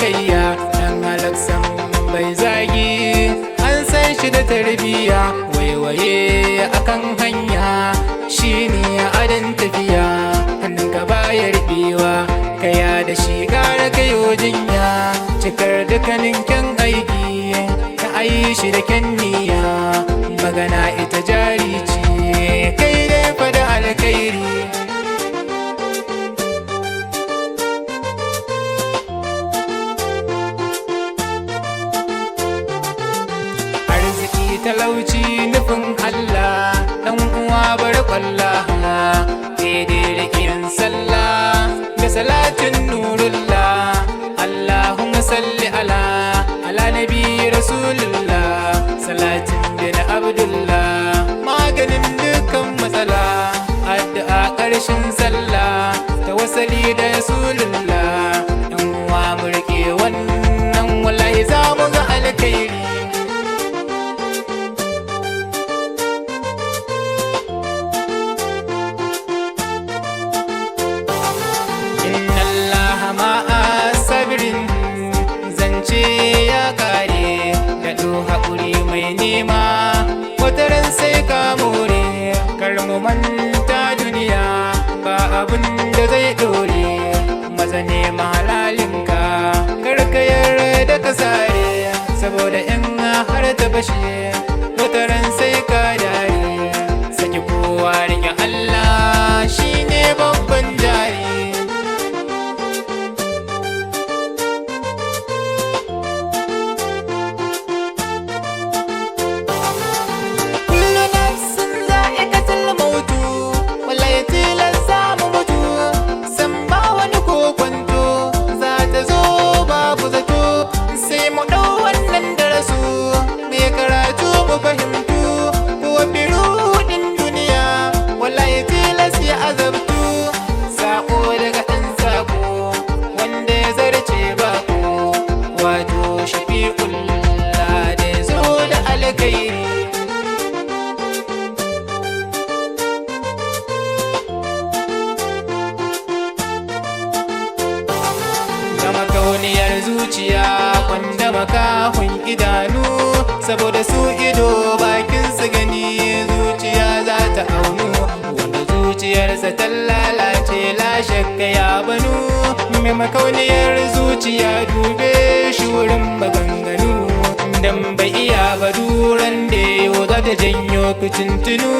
sakayya dan halaksan bai zagi an san shi da tarbiya waiwaye akan hanya shine adan tafiya hannunka baya riɓewa kaya da shi gara kayo jinya cikar dukkanin kyan aiki ka ayi shi da kyan niyya magana ita jari ce kai dai fada alkhairi talauci nufin Allah dan uwa bar kwalla daidai da kiran sallah da salatin nurullah Allahumma salli ala nabi rasulullah salatin bin abdullah maganin dukkan matsala addu'a ƙarshen sallah tawassali da rasulullah dan uwa mu rike wannan wallahi za mu ga alkhairi ya kare daɗo haƙuri mai nema wataran sai ka more kar mu manta duniya ba abin da zai ɗore maza nema halalinka kar ka yarda ka sare saboda in har ta bashe wataran sai ka dare saki kowa rike Allah shine babban jari makauniyar zuciya kwanda makahun idanu saboda su ido bakin su gani zuciya za ta aunu wanda zuciyarsa ta lalace la shakka ya banu mai makauniyar zuciya dube shurin maganganu dan bai iya ba duran da yau za ta janyo fitintunu